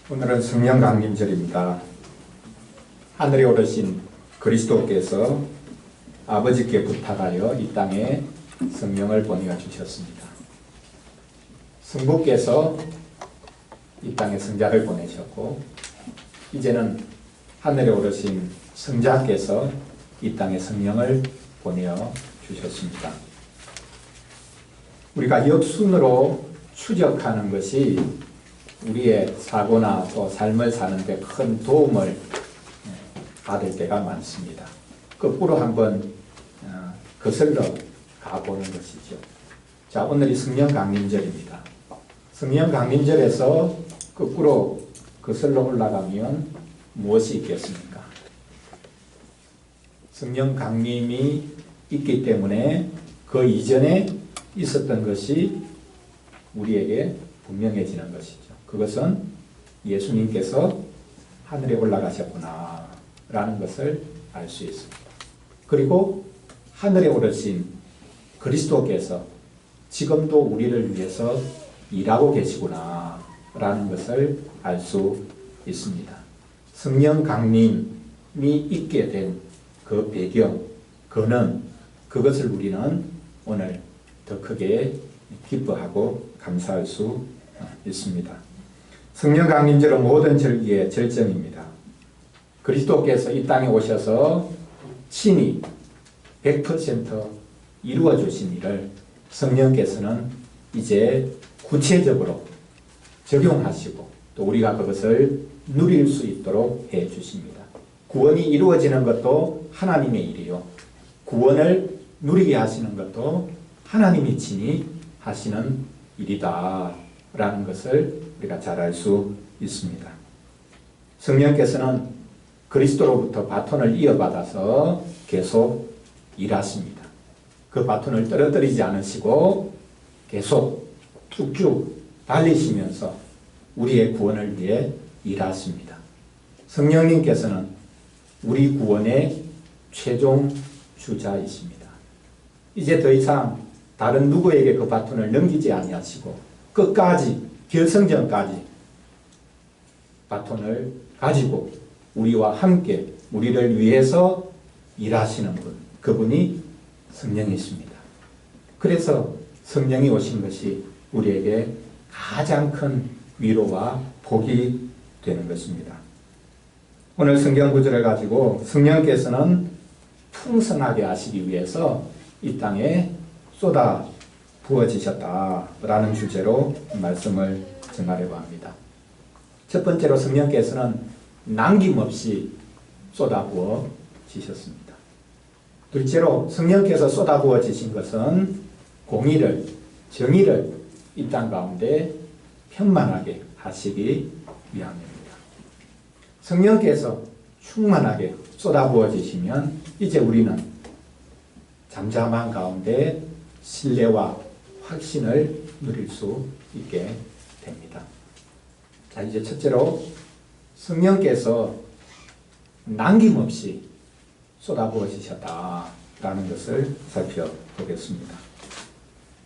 오늘은 성령 강림절입니다. 하늘에 오르신 그리스도께서 아버지께 부탁하여 이 땅에 성령을 보내어 주셨습니다. 성부께서 이 땅에 성자를 보내셨고, 이제는 하늘에 오르신 성자께서 이 땅에 성령을 보내어 주셨습니다. 우리가 역순으로 추적하는 것이 우리의 사고나 또 삶을 사는 데 큰 도움을 받을 때가 많습니다. 거꾸로 한번 거슬러 가보는 것이죠. 자, 오늘이 성령 강림절입니다. 성령 강림절에서 거꾸로 거슬러 올라가면 무엇이 있겠습니까? 성령 강림이 있기 때문에 그 이전에 있었던 것이 우리에게 분명해지는 것이죠. 그것은 예수님께서 하늘에 올라가셨구나 라는 것을 알 수 있습니다. 그리고 하늘에 오르신 그리스도께서 지금도 우리를 위해서 일하고 계시구나 라는 것을 알 수 있습니다. 성령 강림이 있게 된 그 배경, 그는 그것을 우리는 오늘 더 크게 기뻐하고 감사할 수 있습니다. 성령 강림절은 모든 절기의 절정입니다. 그리스도께서 이 땅에 오셔서 친히 100% 이루어 주신 일을 성령께서는 이제 구체적으로 적용하시고 또 우리가 그것을 누릴 수 있도록 해 주십니다. 구원이 이루어지는 것도 하나님의 일이요, 구원을 누리게 하시는 것도 하나님이 친히 하시는 일이다 라는 것을 우리가 잘 알 수 있습니다. 성령께서는 그리스도로부터 바톤을 이어받아서 계속 일하십니다. 그 바톤을 떨어뜨리지 않으시고 계속 쭉쭉 달리시면서 우리의 구원을 위해 일하십니다. 성령님께서는 우리 구원의 최종 주자이십니다. 이제 더 이상 다른 누구에게 그 바톤을 넘기지 아니하시고 끝까지 결승전까지 바톤을 가지고 우리와 함께 우리를 위해서 일하시는 분, 그분이 성령이십니다. 그래서 성령이 오신 것이 우리에게 가장 큰 위로와 복이 되는 것입니다. 오늘 성경 구절을 가지고 성령께서는 풍성하게 하시기 위해서 이 땅에 쏟아 부어지셨다라는 주제로 말씀을 전하려고 합니다. 첫 번째로 성령께서는 남김없이 쏟아 부어지셨습니다. 둘째로 성령께서 쏟아 부어지신 것은 공의를, 정의를 이 땅 가운데 편만하게 하시기 위함입니다. 성령께서 충만하게 쏟아 부어지시면 이제 우리는 잠잠한 가운데 신뢰와 확신을 누릴 수 있게 됩니다. 자, 이제 첫째로 성령께서 남김없이 쏟아부어지셨다라는 것을 살펴보겠습니다.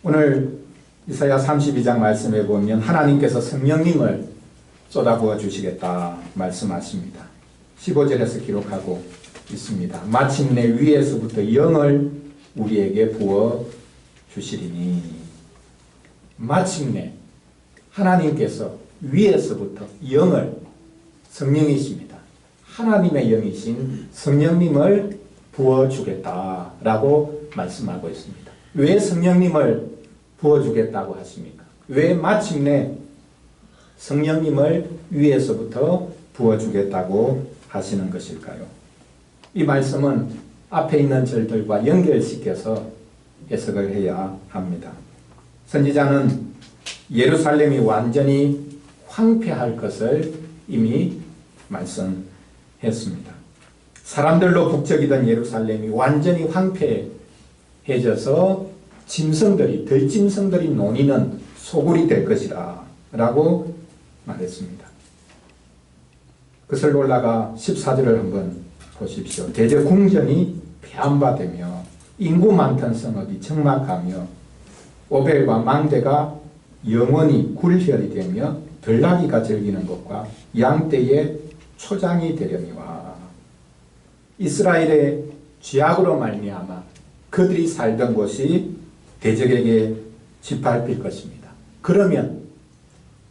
오늘 이사야 32장 말씀에 보면 하나님께서 성령님을 쏟아부어 주시겠다 말씀하십니다. 15절에서 기록하고 있습니다. 마침내 위에서부터 영을 우리에게 부어 주시리니. 마침내 하나님께서 위에서부터 영을, 성령이십니다. 하나님의 영이신 성령님을 부어주겠다라고 말씀하고 있습니다. 왜 성령님을 부어주겠다고 하십니까? 왜 마침내 성령님을 위에서부터 부어주겠다고 하시는 것일까요? 이 말씀은 앞에 있는 절들과 연결시켜서 해석을 해야 합니다. 선지자는 예루살렘이 완전히 황폐할 것을 이미 말씀했습니다. 사람들로 북적이던 예루살렘이 완전히 황폐해져서 들짐승들이 노니는 소굴이 될 것이라 라고 말했습니다. 그슬 올라가 14절을 한번 보십시오. 대저 궁전이 폐암바되며 인구 많던 성읍이 적막하며 오벨과 망대가 영원히 굴혈이 되며 들나귀가 즐기는 것과 양떼의 초장이 되려니와. 이스라엘의 죄악으로 말미암아 그들이 살던 곳이 대적에게 짓밟힐 것입니다. 그러면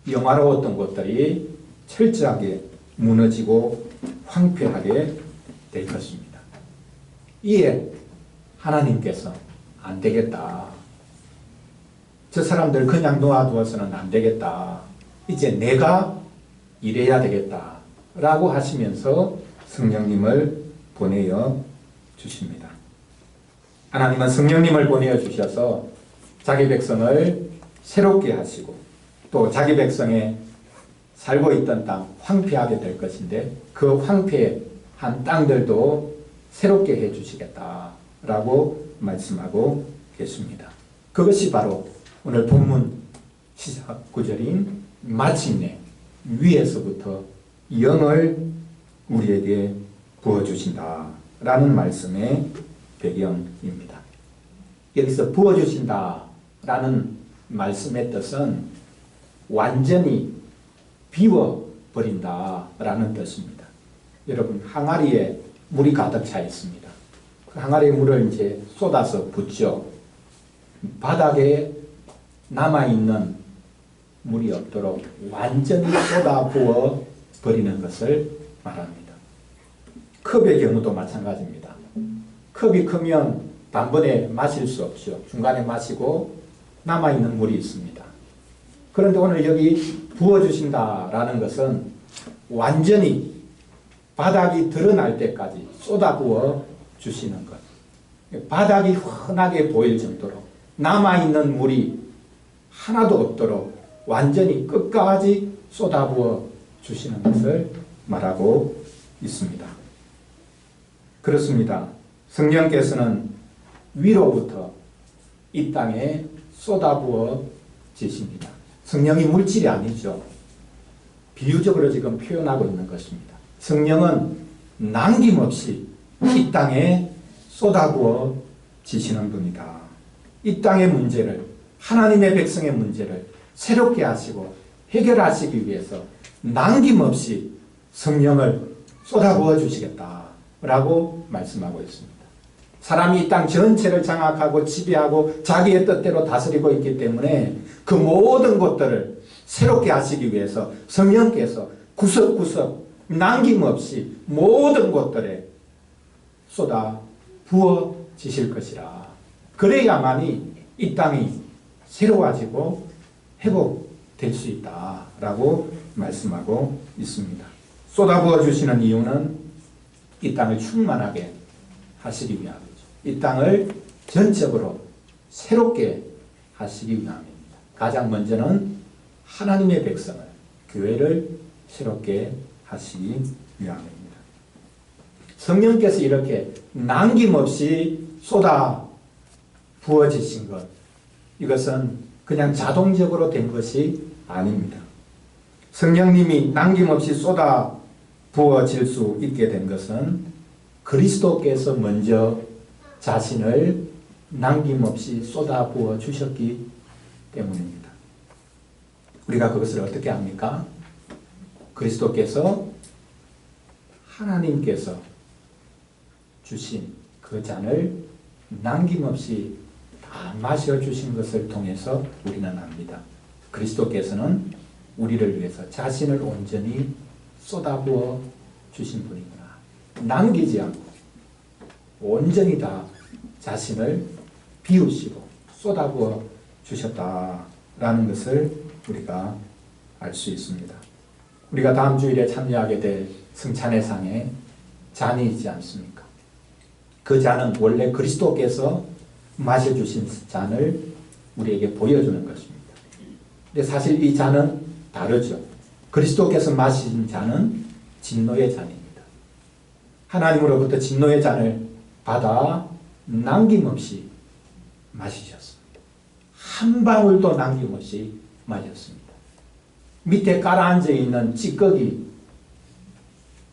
영화로웠던 것들이 철저하게 무너지고 황폐하게 될 것입니다. 이에 하나님께서 안 되겠다. 저 사람들 그냥 놓아두어서는 안 되겠다. 이제 내가 일해야 되겠다. 라고 하시면서 성령님을 보내어 주십니다. 하나님은 성령님을 보내어 주셔서 자기 백성을 새롭게 하시고 또 자기 백성의 살고 있던 땅 황폐하게 될 것인데 그 황폐한 땅들도 새롭게 해 주시겠다라고 말씀하고 계십니다. 그것이 바로 오늘 본문 시작 구절인 마침내 위에서부터 영을 우리에게 부어주신다라는 말씀의 배경입니다. 여기서 부어주신다라는 말씀의 뜻은 완전히 비워버린다라는 뜻입니다. 여러분, 항아리에 물이 가득 차 있습니다. 그 항아리에 물을 이제 쏟아서 붓죠. 바닥에 남아있는 물이 없도록 완전히 쏟아부어 버리는 것을 말합니다. 컵의 경우도 마찬가지입니다. 컵이 크면 단번에 마실 수 없죠. 중간에 마시고 남아있는 물이 있습니다. 그런데 오늘 여기 부어주신다라는 것은 완전히 바닥이 드러날 때까지 쏟아부어 주시는 것. 바닥이 훤하게 보일 정도로 남아있는 물이 하나도 없도록 완전히 끝까지 쏟아부어 주시는 것을 말하고 있습니다. 그렇습니다. 성령께서는 위로부터 이 땅에 쏟아부어 지십니다. 성령이 물질이 아니죠. 비유적으로 지금 표현하고 있는 것입니다. 성령은 남김없이 이 땅에 쏟아부어 지시는 분이다. 이 땅의 문제를, 하나님의 백성의 문제를 새롭게 하시고 해결하시기 위해서 남김없이 성령을 쏟아부어 주시겠다라고 말씀하고 있습니다. 사람이 이 땅 전체를 장악하고 지배하고 자기의 뜻대로 다스리고 있기 때문에 그 모든 것들을 새롭게 하시기 위해서 성령께서 구석구석 남김없이 모든 것들에 쏟아 부어지실 것이라. 그래야만이 이 땅이 새로워지고 회복될 수 있다라고 말씀하고 있습니다. 쏟아부어 주시는 이유는 이 땅을 충만하게 하시기 위함이죠. 이 땅을 전적으로 새롭게 하시기 위함입니다. 가장 먼저는 하나님의 백성을, 교회를 새롭게 하시기 위함입니다. 성령께서 이렇게 남김없이 쏟아 부어지신 것, 이것은 그냥 자동적으로 된 것이 아닙니다. 성령님이 남김없이 쏟아 부어질 수 있게 된 것은 그리스도께서 먼저 자신을 남김없이 쏟아 부어 주셨기 때문입니다. 우리가 그것을 어떻게 합니까? 그리스도께서 하나님께서 주신 그 잔을 남김없이 다 마셔주신 것을 통해서 우리는 압니다. 그리스도께서는 우리를 위해서 자신을 온전히 쏟아부어 주신 분이구나. 남기지 않고 온전히 다 자신을 비우시고 쏟아부어 주셨다라는 것을 우리가 알 수 있습니다. 우리가 다음 주일에 참여하게 될 승찬회상에 잔이 있지 않습니까? 그 잔은 원래 그리스도께서 마셔주신 잔을 우리에게 보여주는 것입니다. 근데 사실 이 잔은 다르죠. 그리스도께서 마신 잔은 진노의 잔입니다. 하나님으로부터 진노의 잔을 받아 남김없이 마시셨습니다. 한 방울도 남김없이 마셨습니다. 밑에 깔아앉아 있는 찌꺼기,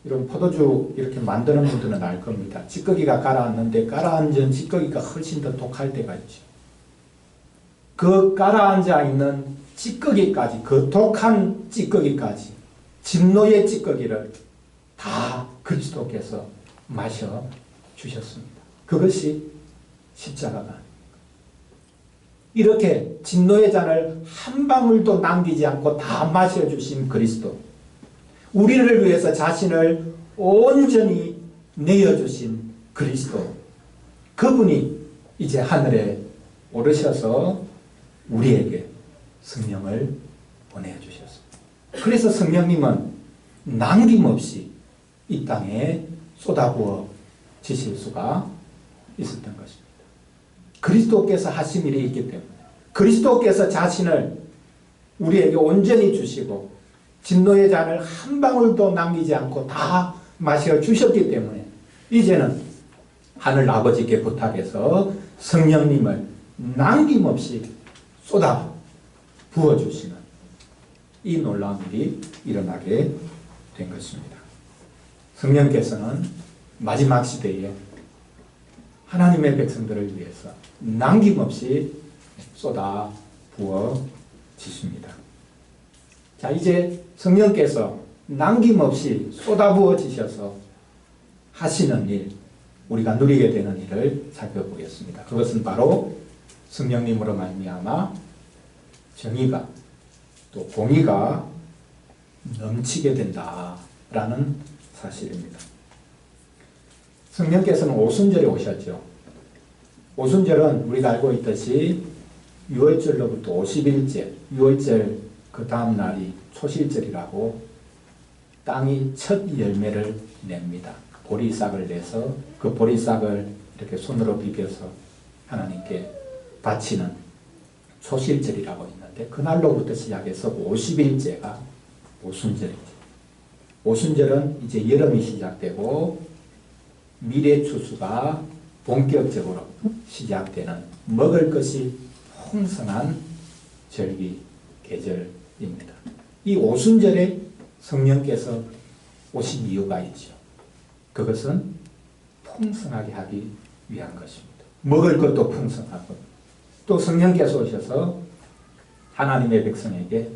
이런 포도주 이렇게 만드는 분들은 알 겁니다. 찌꺼기가 가라앉는데 가라앉은 찌꺼기가 훨씬 더 독할 때가 있죠. 그 가라앉아 있는 찌꺼기까지, 그 독한 찌꺼기까지, 진노의 찌꺼기를 다 그리스도께서 마셔 주셨습니다. 그것이 십자가가 아닙니다. 이렇게 진노의 잔을 한 방울도 남기지 않고 다 마셔주신 그리스도, 우리를 위해서 자신을 온전히 내어주신 그리스도, 그분이 이제 하늘에 오르셔서 우리에게 성령을 보내주셨습니다. 그래서 성령님은 남김없이 이 땅에 쏟아부어 지실 수가 있었던 것입니다. 그리스도께서 하신 일이 있기 때문에, 그리스도께서 자신을 우리에게 온전히 주시고 진노의 잔을 한 방울도 남기지 않고 다 마셔 주셨기 때문에 이제는 하늘 아버지께 부탁해서 성령님을 남김없이 쏟아 부어주시는 이 놀라운 일이 일어나게 된 것입니다. 성령께서는 마지막 시대에 하나님의 백성들을 위해서 남김없이 쏟아 부어지십니다. 자, 이제 성령께서 남김없이 쏟아 부어지셔서 하시는 일, 우리가 누리게 되는 일을 살펴보겠습니다. 그것은 바로 성령님으로 말미암아 정의가 또 공의가 넘치게 된다라는 사실입니다. 성령께서는 오순절에 오셨죠. 오순절은 우리가 알고 있듯이 유월절로부터 50일째, 유월절 그 다음 날이 초실절이라고 땅이 첫 열매를 냅니다. 보리싹을 내서 그 보리싹을 이렇게 손으로 비벼서 하나님께 바치는 초실절이라고 있는데, 그날로부터 시작해서 50일째가 오순절이죠. 오순절은 이제 여름이 시작되고 미래 추수가 본격적으로 시작되는 먹을 것이 풍성한 절기 계절입니다. 이 오순절에 성령께서 오신 이유가 있죠. 그것은 풍성하게 하기 위한 것입니다. 먹을 것도 풍성하고, 또 성령께서 오셔서 하나님의 백성에게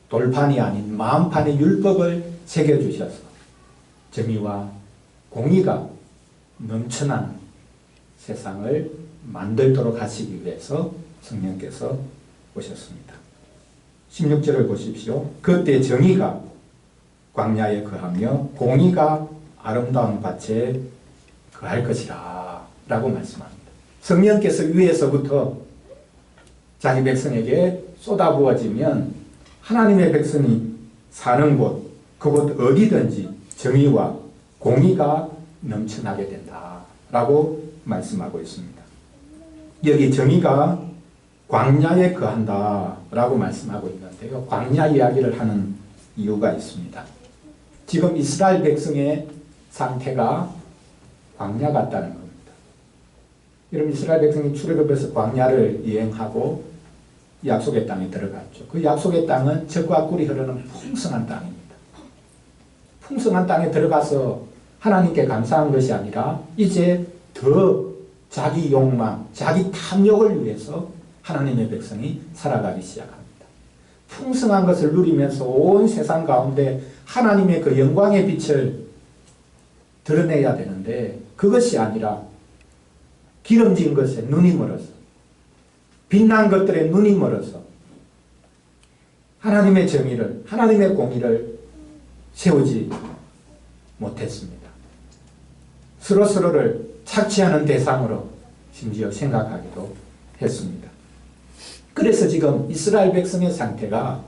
돌판이 아닌 마음판의 율법을 새겨주셔서 정의와 공의가 넘쳐나는 세상을 만들도록 하시기 위해서 성령께서 오셨습니다. 16절을 보십시오. 그때 정의가 광야에 거하며 공의가 아름다운 밭에 거할 것이라 라고 말씀합니다. 성령께서 위에서부터 자기 백성에게 쏟아부어지면 하나님의 백성이 사는 곳, 그곳 어디든지 정의와 공의가 넘쳐나게 된다라고 말씀하고 있습니다. 여기 정의가 광야에 거한다라고 말씀하고 있는데요. 광야 이야기를 하는 이유가 있습니다. 지금 이스라엘 백성의 상태가 광야 같다는 겁니다. 여러분, 이스라엘 백성이 출애굽해서 광야를 여행하고 약속의 땅에 들어갔죠. 그 약속의 땅은 젖과 꿀이 흐르는 풍성한 땅입니다. 풍성한 땅에 들어가서 하나님께 감사한 것이 아니라 이제 더 자기 욕망, 자기 탐욕을 위해서 하나님의 백성이 살아가기 시작합니다. 풍성한 것을 누리면서 온 세상 가운데 하나님의 그 영광의 빛을 드러내야 되는데, 그것이 아니라 기름진 것에 눈이 멀어서, 빛난 것들에 눈이 멀어서 하나님의 정의를, 하나님의 공의를 세우지 못했습니다. 서로서로를 착취하는 대상으로 심지어 생각하기도 했습니다. 그래서 지금 이스라엘 백성의 상태가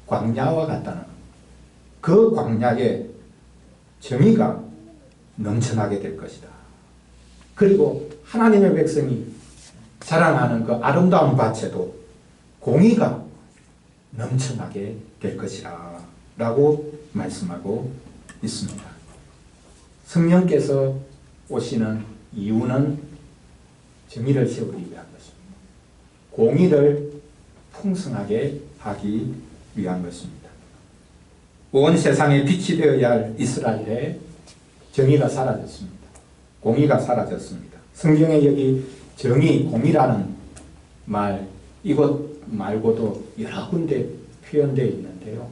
광야와 같다는 겁니다. 그 광야에 정의가 넘쳐나게 될 것이다. 그리고 하나님의 백성이 자랑하는 그 아름다운 밭에도 공의가 넘쳐나게 될 것이라 라고 말씀하고 있습니다. 성령께서 오시는 이유는 정의를 세우기 위한 것입니다. 공의를 풍성하게 하기 위한 것입니다. 온 세상에 빛이 되어야 할 이스라엘에 정의가 사라졌습니다. 공의가 사라졌습니다. 성경에 여기 정의, 공의라는 말, 이곳 말고도 여러 군데 표현되어 있는데요.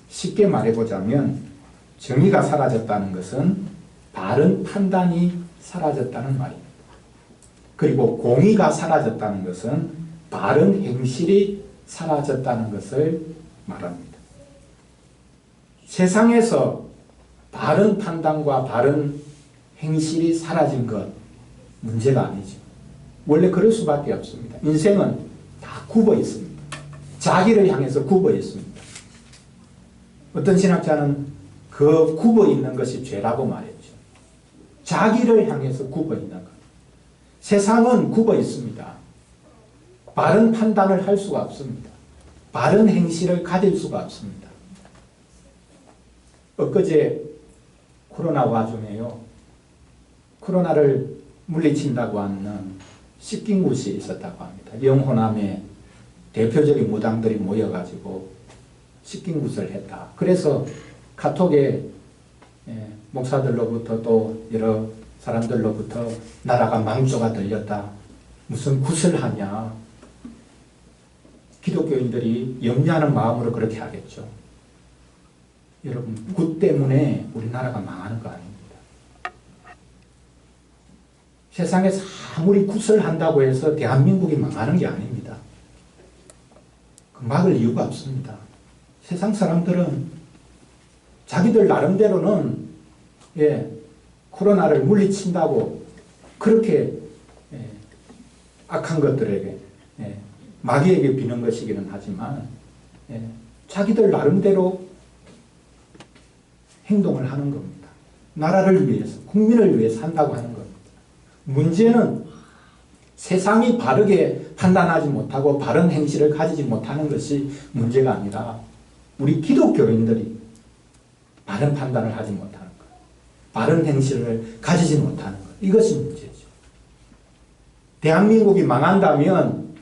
쉽게 말해보자면 정의가 사라졌다는 것은 바른 판단이 사라졌다는 말입니다. 그리고 공의가 사라졌다는 것은 바른 행실이 사라졌다는 것을 말합니다. 세상에서 바른 판단과 바른 행실이 사라진 것 문제가 아니죠. 원래 그럴 수밖에 없습니다. 인생은 다 굽어 있습니다. 자기를 향해서 굽어 있습니다. 어떤 신학자는 그 굽어 있는 것이 죄라고 말했죠. 자기를 향해서 굽어 있는 것. 세상은 굽어 있습니다. 바른 판단을 할 수가 없습니다. 바른 행실을 가질 수가 없습니다. 엊그제 코로나 와중에요. 코로나를 물리친다고 하는 씻긴굿이 있었다고 합니다. 영호남에 대표적인 무당들이 모여가지고 씻긴굿을 했다. 그래서 카톡에 목사들로부터 또 여러 사람들로부터 나라가 망조가 들렸다. 무슨 굿을 하냐. 기독교인들이 염려하는 마음으로 그렇게 하겠죠. 여러분, 굿 때문에 우리나라가 망하는 거 아닙니다. 세상에서 아무리 굿을 한다고 해서 대한민국이 망하는 게 아닙니다. 그 막을 이유가 없습니다. 세상 사람들은 자기들 나름대로는 코로나를 물리친다고 그렇게 악한 것들에게 마귀에게 비는 것이기는 하지만 자기들 나름대로 행동을 하는 겁니다. 나라를 위해서, 국민을 위해서 한다고 하는 겁니다. 문제는 세상이 바르게 판단하지 못하고 바른 행실을 가지지 못하는 것이 문제가 아니라 우리 기독교인들이 바른 판단을 하지 못하는 것, 바른 행실을 가지지 못하는 것, 이것이 문제죠. 대한민국이 망한다면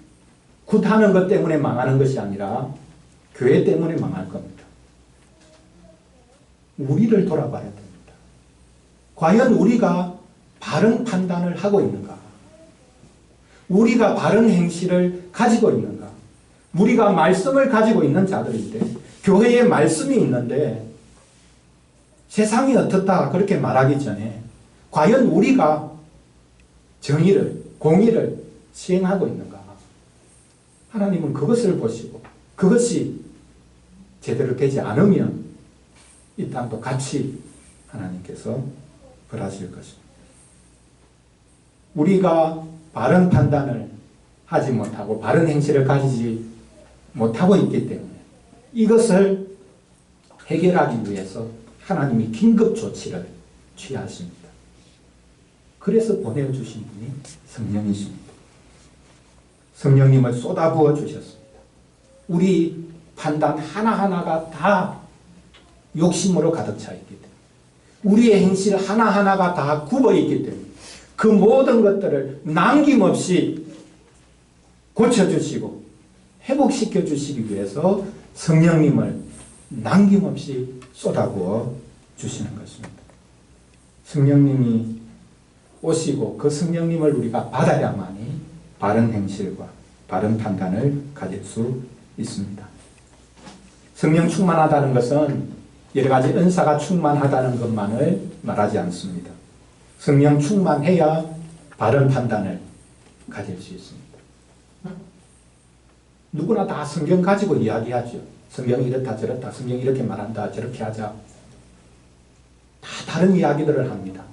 굿하는 것 때문에 망하는 것이 아니라 교회 때문에 망할 겁니다. 우리를 돌아봐야 됩니다. 과연 우리가 바른 판단을 하고 있는가? 우리가 바른 행실을 가지고 있는가? 우리가 말씀을 가지고 있는 자들인데, 교회에 말씀이 있는데 세상이 어떻다 그렇게 말하기 전에 과연 우리가 정의를, 공의를 시행하고 있는가? 하나님은 그것을 보시고 그것이 제대로 되지 않으면 이 땅도 같이 하나님께서 벌하실 것입니다. 우리가 바른 판단을 하지 못하고 바른 행실을 가지지 못하고 있기 때문에 이것을 해결하기 위해서 하나님이 긴급 조치를 취하십니다. 그래서 보내주신 분이 성령이십니다. 성령님을 쏟아부어 주셨습니다. 우리 판단 하나하나가 다 욕심으로 가득 차 있기 때문에, 우리의 행실 하나하나가 다 굽어 있기 때문에 그 모든 것들을 남김없이 고쳐주시고 회복시켜 주시기 위해서 성령님을 남김없이 쏟아부어 주시는 것입니다. 성령님이 오시고 그 성령님을 우리가 받아야만이 바른 행실과 바른 판단을 가질 수 있습니다. 성령 충만하다는 것은 여러 가지 은사가 충만하다는 것만을 말하지 않습니다. 성령 충만해야 바른 판단을 가질 수 있습니다. 누구나 다 성경 가지고 이야기하죠. 성경이 이렇다 저렇다, 성경이 이렇게 말한다, 저렇게 하자. 다 다른 이야기들을 합니다.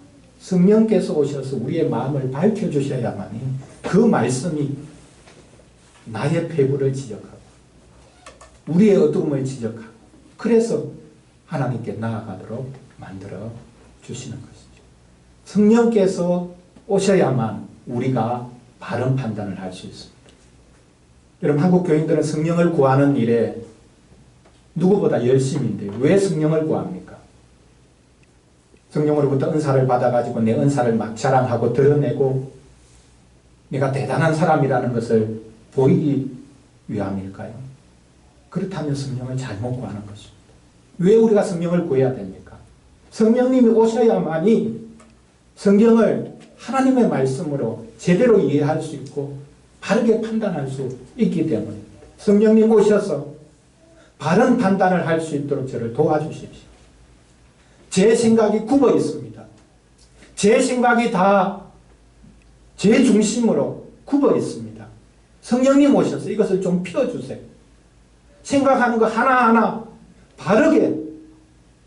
성령께서 오셔서 우리의 마음을 밝혀주셔야만이 그 말씀이 나의 패부를 지적하고 우리의 어두움을 지적하고 그래서 하나님께 나아가도록 만들어 주시는 것이죠. 성령께서 오셔야만 우리가 바른 판단을 할 수 있습니다. 여러분, 한국 교인들은 성령을 구하는 일에 누구보다 열심인데 왜 성령을 구합니까? 성령으로부터 은사를 받아가지고 내 은사를 막 자랑하고 드러내고 내가 대단한 사람이라는 것을 보이기 위함일까요? 그렇다면 성령을 잘못 구하는 것입니다. 왜 우리가 성령을 구해야 됩니까? 성령님이 오셔야만이 성경을 하나님의 말씀으로 제대로 이해할 수 있고 바르게 판단할 수 있기 때문입니다. 성령님 오셔서 바른 판단을 할 수 있도록 저를 도와주십시오. 제 생각이 굽어 있습니다. 제 생각이 다 제 중심으로 굽어 있습니다. 성령님 오셔서 이것을 좀 펴주세요. 생각하는 거 하나하나 바르게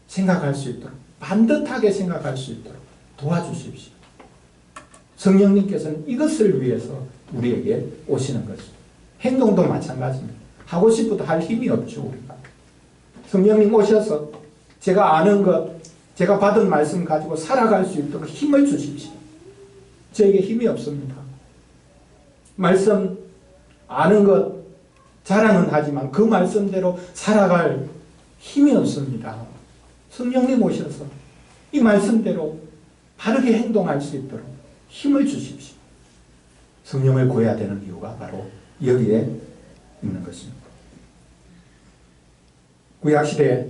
생각할 수 있도록, 반듯하게 생각할 수 있도록 도와주십시오. 성령님께서는 이것을 위해서 우리에게 오시는 것입니다. 행동도 마찬가지입니다. 하고 싶어도 할 힘이 없죠, 우리가. 성령님 오셔서 제가 아는 것, 제가 받은 말씀 가지고 살아갈 수 있도록 힘을 주십시오. 저에게 힘이 없습니다. 말씀 아는 것 자랑은 하지만 그 말씀대로 살아갈 힘이 없습니다. 성령님 오셔서 이 말씀대로 바르게 행동할 수 있도록 힘을 주십시오. 성령을 구해야 되는 이유가 바로 여기에 있는 것입니다. 구약시대에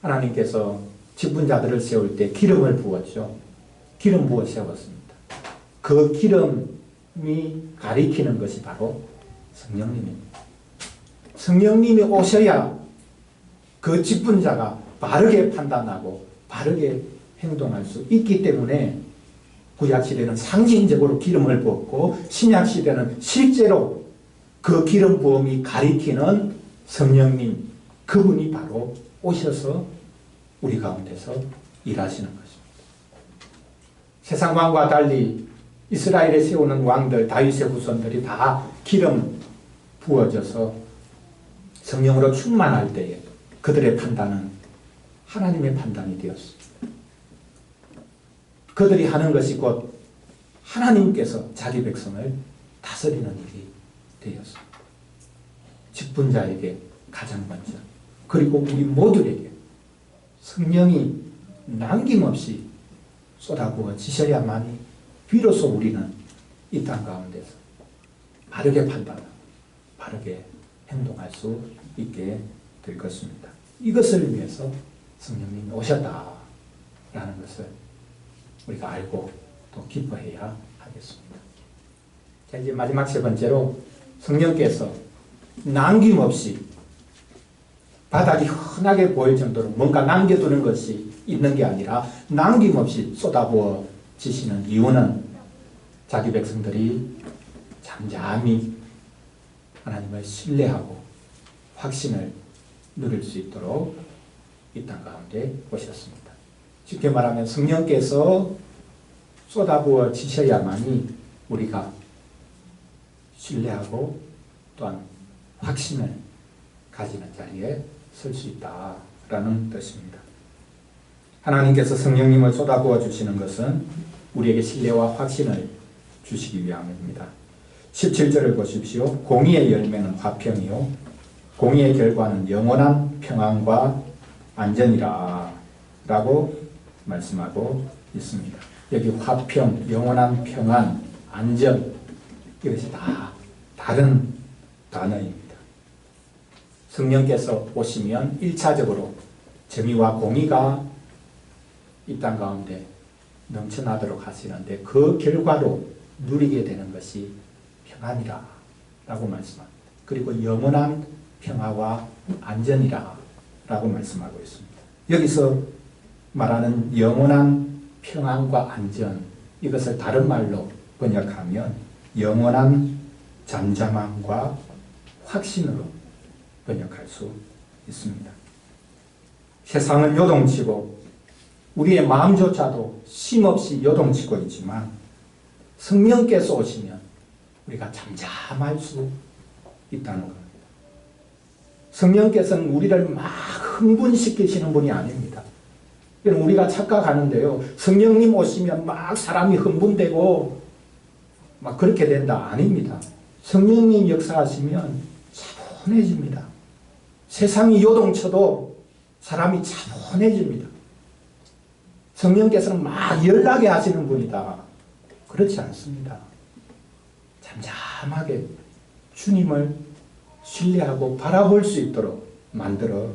하나님께서 직분자들을 세울 때 기름을 부었죠. 기름 부어 세웠습니다. 그 기름이 가리키는 것이 바로 성령님입니다. 성령님이 오셔야 그 직분자가 바르게 판단하고 바르게 행동할 수 있기 때문에 구약시대는 상징적으로 기름을 부었고 신약시대는 실제로 그 기름 부음이 가리키는 성령님, 그분이 바로 오셔서 우리 가운데서 일하시는 것입니다. 세상 왕과 달리 이스라엘에 세우는 왕들, 다윗의 후손들이 다 기름 부어져서 성령으로 충만할 때에 그들의 판단은 하나님의 판단이 되었습니다. 그들이 하는 것이 곧 하나님께서 자기 백성을 다스리는 일이 되었습니다. 직분자에게 가장 먼저, 그리고 우리 모두에게 성령이 남김없이 쏟아부어지셔야만이 비로소 우리는 이 땅 가운데서 바르게 판단하고 바르게 행동할 수 있게 될 것입니다. 이것을 위해서 성령님이 오셨다라는 것을 우리가 알고 또 기뻐해야 하겠습니다. 자, 이제 마지막 세 번째로 성령께서 남김없이 바닥이 흔하게 보일 정도로 뭔가 남겨두는 것이 있는 게 아니라 남김없이 쏟아부어 지시는 이유는 자기 백성들이 잠잠히 하나님을 신뢰하고 확신을 누릴 수 있도록 이 땅 가운데 오셨습니다. 쉽게 말하면 성령께서 쏟아부어 지셔야만이 우리가 신뢰하고 또한 확신을 가지는 자리에 설 수 있다라는 뜻입니다. 하나님께서 성령님을 쏟아부어 주시는 것은 우리에게 신뢰와 확신을 주시기 위함입니다. 17절을 보십시오. 공의의 열매는 화평이요 공의의 결과는 영원한 평안과 안전이라 라고 말씀하고 있습니다. 여기 화평, 영원한 평안, 안전, 이것이 다 다른 단어입니다. 성령께서 오시면 1차적으로 정의와 공의가 이 땅 가운데 넘쳐나도록 하시는데 그 결과로 누리게 되는 것이 평안이라 라고 말씀합니다. 그리고 영원한 평화와 안전이라 라고 말씀하고 있습니다. 여기서 말하는 영원한 평안과 안전, 이것을 다른 말로 번역하면 영원한 잠잠함과 확신으로 번역할 수 있습니다. 세상은 요동치고 우리의 마음조차도 쉼없이 요동치고 있지만 성령께서 오시면 우리가 잠잠할 수 있다는 겁니다. 성령께서는 우리를 막 흥분시키시는 분이 아닙니다. 우리가 착각하는데요. 성령님 오시면 막 사람이 흥분되고 막 그렇게 된다. 아닙니다. 성령님 역사하시면 차분해집니다. 세상이 요동쳐도 사람이 차분해집니다. 성령께서는 막 열나게 하시는 분이다. 그렇지 않습니다. 잠잠하게 주님을 신뢰하고 바라볼 수 있도록 만들어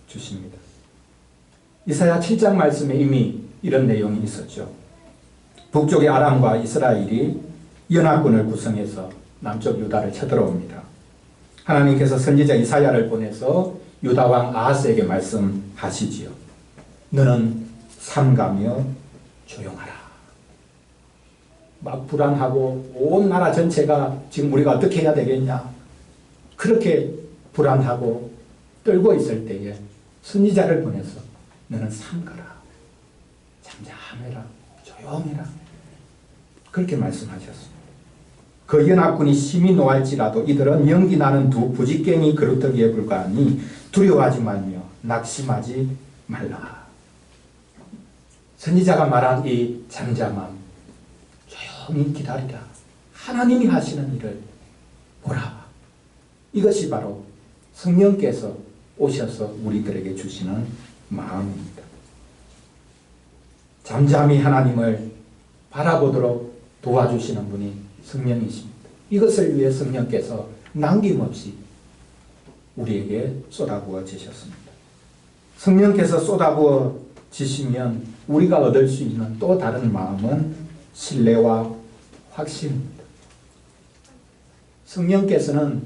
주십니다. 이사야 7장 말씀에 이미 이런 내용이 있었죠. 북쪽의 아람과 이스라엘이 연합군을 구성해서 남쪽 유다를 쳐들어옵니다. 하나님께서 선지자 이사야를 보내서 유다왕 아하스에게 말씀하시지요. 너는 삼가며 조용하라. 막 불안하고 온 나라 전체가 지금 우리가 어떻게 해야 되겠냐. 그렇게 불안하고 떨고 있을 때에 선지자를 보내서 너는 삼가라. 잠잠해라. 조용해라. 그렇게 말씀하셨습니다. 그 연합군이 심히 노할지라도 이들은 연기 나는 두 부지깽이 그루터기에 불과하니 두려워하지 말며 낙심하지 말라. 선지자가 말한 이 잠잠함, 조용히 기다리라. 하나님이 하시는 일을 보라. 이것이 바로 성령께서 오셔서 우리들에게 주시는 마음입니다. 잠잠히 하나님을 바라보도록 도와주시는 분이 성령이십니다. 이것을 위해 성령께서 남김없이 우리에게 쏟아부어 주셨습니다. 성령께서 쏟아부어 주시면 우리가 얻을 수 있는 또 다른 마음은 신뢰와 확신입니다. 성령께서는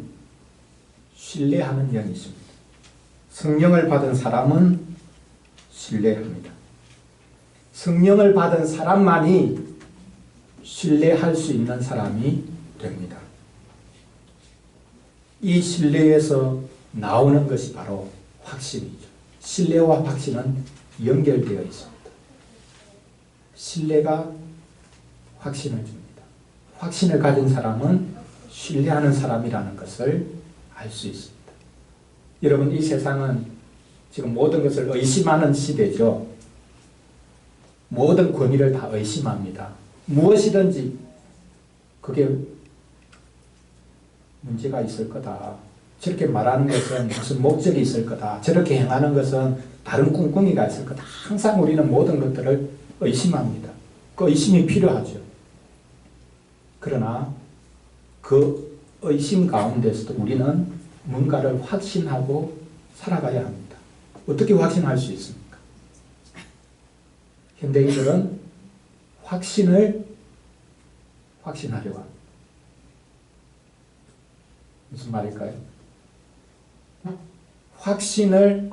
신뢰하는 영이십니다. 성령을 받은 사람은 신뢰합니다. 성령을 받은 사람만이 신뢰할 수 있는 사람이 됩니다. 이 신뢰에서 나오는 것이 바로 확신이죠. 신뢰와 확신은 연결되어 있습니다. 신뢰가 확신을 줍니다. 확신을 가진 사람은 신뢰하는 사람이라는 것을 알 수 있습니다. 여러분, 이 세상은 지금 모든 것을 의심하는 시대죠. 모든 권위를 다 의심합니다. 무엇이든지 그게 문제가 있을 거다. 저렇게 말하는 것은 무슨 목적이 있을 거다. 저렇게 행하는 것은 다른 꿍꿍이가 있을 거다. 항상 우리는 모든 것들을 의심합니다. 그 의심이 필요하죠. 그러나 그 의심 가운데서도 우리는 뭔가를 확신하고 살아가야 합니다. 어떻게 확신할 수 있습니까? 현대인들은 확신을 확신하려고 합니다. 무슨 말일까요? 확신을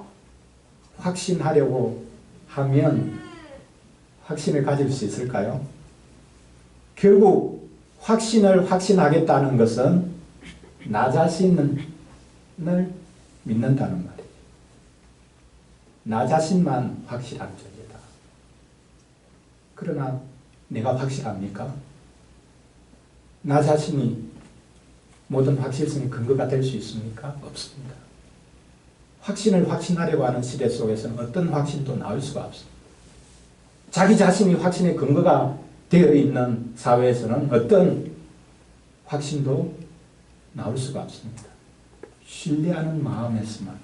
확신하려고 하면 확신을 가질 수 있을까요? 결국 확신을 확신하겠다는 것은 나 자신을 믿는다는 말이에요. 나 자신만 확실한 존재다. 그러나 내가 확실합니까? 나 자신이 모든 확실성의 근거가 될 수 있습니까? 없습니다. 확신을 확신하려고 하는 시대 속에서는 어떤 확신도 나올 수가 없습니다. 자기 자신이 확신의 근거가 되어 있는 사회에서는 어떤 확신도 나올 수가 없습니다. 신뢰하는 마음에서만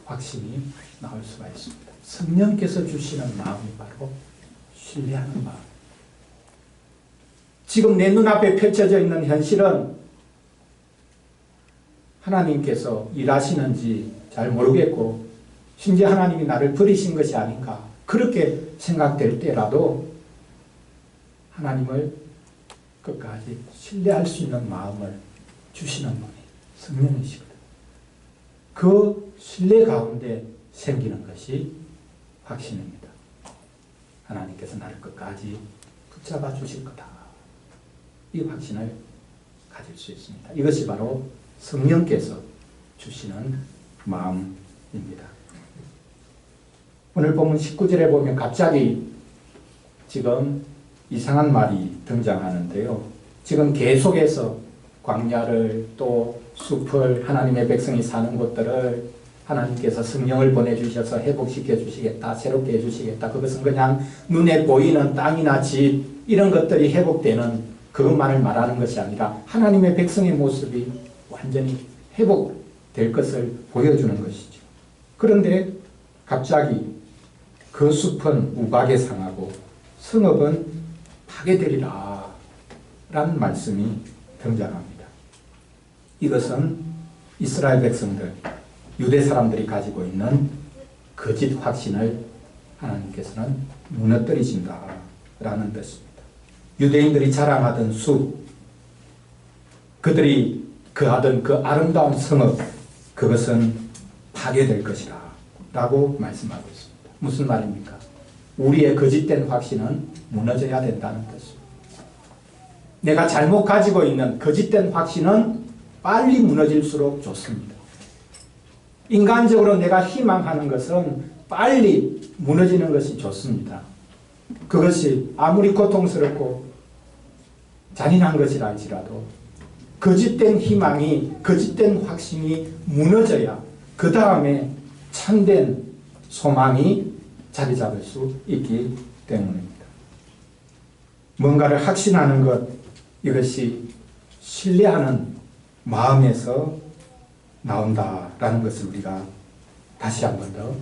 확신이 나올 수가 있습니다. 성령께서 주시는 마음이 바로 신뢰하는 마음. 지금 내 눈앞에 펼쳐져 있는 현실은 하나님께서 일하시는지 잘 모르겠고 심지어 하나님이 나를 버리신 것이 아닌가 그렇게 생각될 때라도 하나님을 끝까지 신뢰할 수 있는 마음을 주시는 분이 성령이시거든요. 그 신뢰 가운데 생기는 것이 확신입니다. 하나님께서 나를 끝까지 붙잡아 주실 거다. 이 확신을 가질 수 있습니다. 이것이 바로 성령께서 주시는 마음입니다. 오늘 본문 19절에 보면 갑자기 지금 이상한 말이 등장하는데요. 지금 계속해서 광야를 또 숲을 하나님의 백성이 사는 곳들을 하나님께서 성령을 보내주셔서 회복시켜 주시겠다. 새롭게 해주시겠다. 그것은 그냥 눈에 보이는 땅이나 집 이런 것들이 회복되는 그것만을 말하는 것이 아니라 하나님의 백성의 모습이 완전히 회복될 것을 보여주는 것이죠. 그런데 갑자기 그 숲은 우박에 상하고 성읍은 파괴되리라 라는 말씀이 등장합니다. 이것은 이스라엘 백성들, 유대 사람들이 가지고 있는 거짓 확신을 하나님께서는 무너뜨리신다 라는 뜻입니다. 유대인들이 자랑하던 숲, 그들이 그하던 그 아름다운 성읍, 그것은 파괴될 것이라 라고 말씀하고 있습니다. 무슨 말입니까? 우리의 거짓된 확신은 무너져야 된다는 뜻입니다. 내가 잘못 가지고 있는 거짓된 확신은 빨리 무너질수록 좋습니다. 인간적으로 내가 희망하는 것은 빨리 무너지는 것이 좋습니다. 그것이 아무리 고통스럽고 잔인한 것이라 할지라도 거짓된 희망이, 거짓된 확신이 무너져야 그 다음에 참된 소망이 자리 잡을 수 있기 때문입니다. 뭔가를 확신하는 것, 이것이 신뢰하는 마음에서 나온다라는 것을 우리가 다시 한 번 더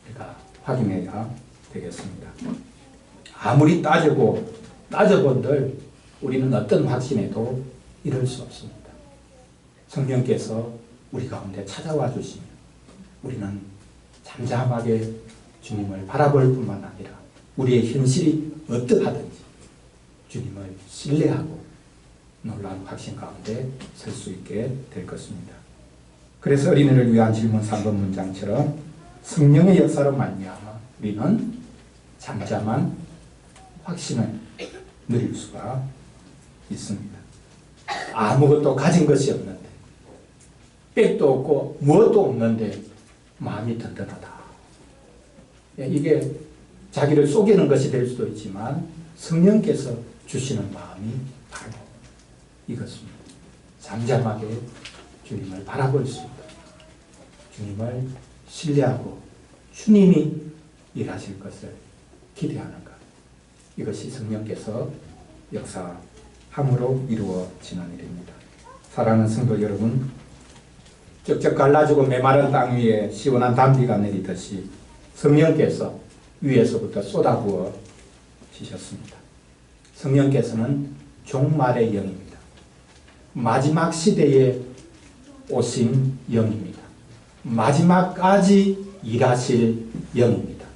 우리가 확인해야 되겠습니다. 아무리 따져본들 우리는 어떤 확신에도 이룰 수 없습니다. 성령께서 우리 가운데 찾아와 주시면 우리는 잠잠하게 주님을 바라볼 뿐만 아니라 우리의 현실이 어떠하든지 주님을 신뢰하고 놀라운 확신 가운데 설 수 있게 될 것입니다. 그래서 어린이를 위한 질문 3번 문장처럼 성령의 역사로 말미암아 우리는 잠잠한 확신을 누릴 수가 있습니다. 아무것도 가진 것이 없는데, 백도 없고 무엇도 없는데 마음이 든든하다. 이게 자기를 속이는 것이 될 수도 있지만 성령께서 주시는 마음이 바로 이것입니다. 잠잠하게 주님을 바라볼 수 있다. 주님을 신뢰하고 주님이 일하실 것을 기대하는 것. 이것이 성령께서 역사함으로 이루어지는 일입니다. 사랑하는 성도 여러분, 쩍쩍 갈라지고 메마른 땅 위에 시원한 단비가 내리듯이 성령께서 위에서부터 쏟아부어 지셨습니다. 성령께서는 종말의 영입니다. 마지막 시대에 오신 영입니다. 마지막까지 일하실 영입니다.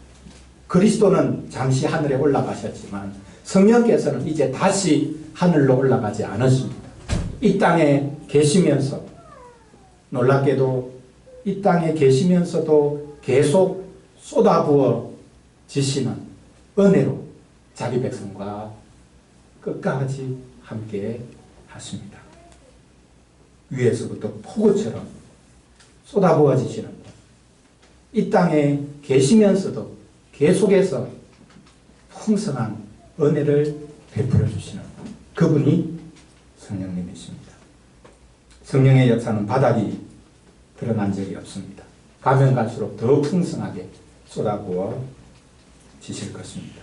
그리스도는 잠시 하늘에 올라가셨지만 성령께서는 이제 다시 하늘로 올라가지 않으십니다. 이 땅에 계시면서, 놀랍게도 이 땅에 계시면서도 계속 쏟아부어 지시는 은혜로 자기 백성과 끝까지 함께 하십니다. 위에서부터 폭우처럼 쏟아부어지시는 분, 이 땅에 계시면서도 계속해서 풍성한 은혜를 베풀어 주시는 분, 그분이 성령님이십니다. 성령의 역사는 바닥이 드러난 적이 없습니다. 가면 갈수록 더 풍성하게 쏟아부어 지실 것입니다.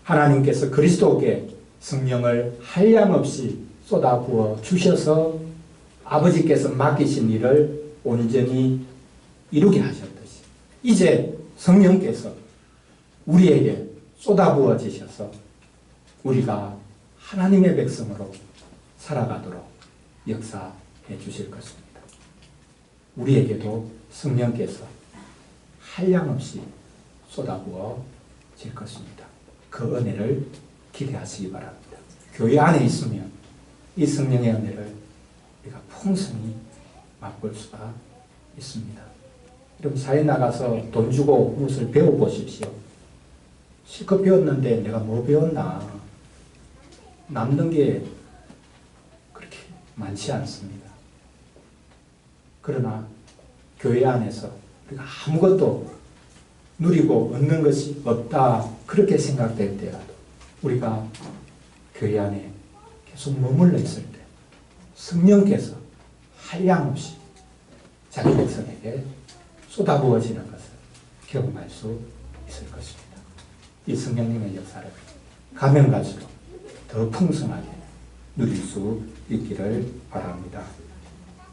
하나님께서 그리스도께 성령을 한량없이 쏟아부어 주셔서 아버지께서 맡기신 일을 온전히 이루게 하셨듯이 이제 성령께서 우리에게 쏟아부어지셔서 우리가 하나님의 백성으로 살아가도록 역사해 주실 것입니다. 우리에게도 성령께서 한량없이 쏟아부어질 것입니다. 그 은혜를 기대하시기 바랍니다. 교회 안에 있으면 이 성령의 은혜를 우리가 풍성히 맛볼 수가 있습니다. 여러분, 사회 나가서 돈 주고 무엇을 배워보십시오. 실컷 배웠는데 내가 뭐 배웠나? 남는 게 그렇게 많지 않습니다. 그러나 교회 안에서 우리가 아무것도 누리고 얻는 것이 없다, 그렇게 생각될 때라도 우리가 교회 안에 계속 머물러 있을 때 성령께서 한량없이 자기 백성에게 쏟아부어지는 것을 경험할 수 있을 것입니다. 이 성령님의 역사를 가면 갈수록 더 풍성하게 누릴 수 있기를 바랍니다.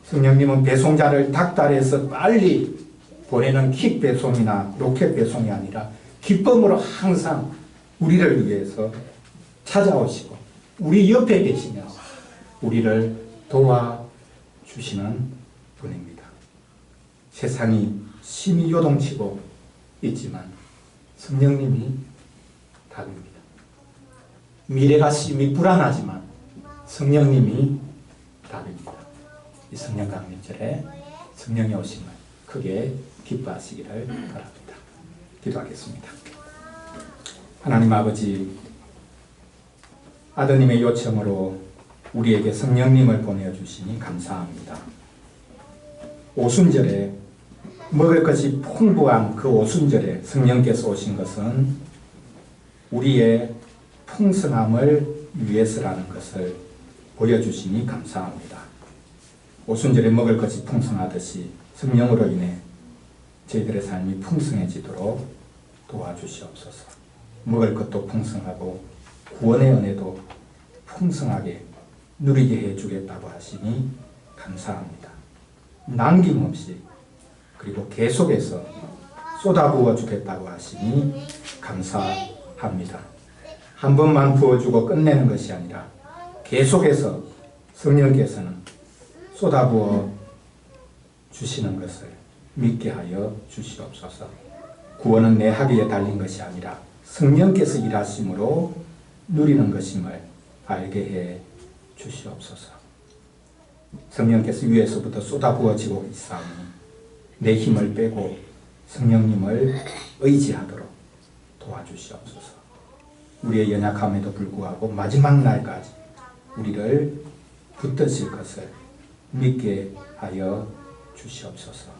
성령님은 배송자를 닥달해서 빨리 보내는 킥 배송이나 로켓 배송이 아니라 기쁨으로 항상 우리를 위해서 찾아오시고 우리 옆에 계시면서 우리를 도와주시는 분입니다. 세상이 심히 요동치고 있지만 성령님이 다릅니다. 미래가 심히 불안하지만 성령님이 다릅니다. 이 성령 강림절에 성령의 오심을 크게 기뻐하시기를 바랍니다. 기도하겠습니다. 하나님 아버지, 아드님의 요청으로 우리에게 성령님을 보내주시니 감사합니다. 오순절에 먹을 것이 풍부한 그 오순절에 성령께서 오신 것은 우리의 풍성함을 위해서라는 것을 보여주시니 감사합니다. 오순절에 먹을 것이 풍성하듯이 성령으로 인해 저희들의 삶이 풍성해지도록 도와주시옵소서. 먹을 것도 풍성하고 구원의 은혜도 풍성하게 누리게 해주겠다고 하시니 감사합니다. 남김없이 그리고 계속해서 쏟아부어 주겠다고 하시니 감사합니다. 한 번만 부어주고 끝내는 것이 아니라 계속해서 성령께서는 쏟아부어 주시는 것을 믿게 하여 주시옵소서. 구원은 내 학위에 달린 것이 아니라 성령께서 일하심으로 누리는 것임을 알게 해 주시옵소서. 성령께서 위에서부터 쏟아부어지고 있사오니 내 힘을 빼고 성령님을 의지하도록 도와주시옵소서. 우리의 연약함에도 불구하고 마지막 날까지 우리를 붙드실 것을 믿게 하여 주시옵소서.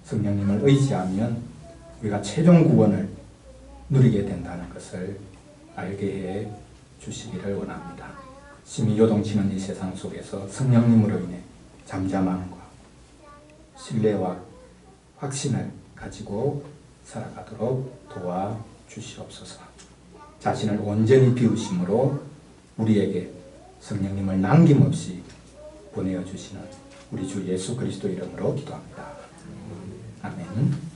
성령님을 의지하면 우리가 최종 구원을 누리게 된다는 것을 알게 해 주시기를 원합니다. 심히 요동치는 이 세상 속에서 성령님으로 인해 잠잠함과 신뢰와 확신을 가지고 살아가도록 도와주시옵소서. 자신을 온전히 비우심으로 우리에게 성령님을 남김없이 보내어 주시는 우리 주 예수 그리스도 이름으로 기도합니다. 아멘.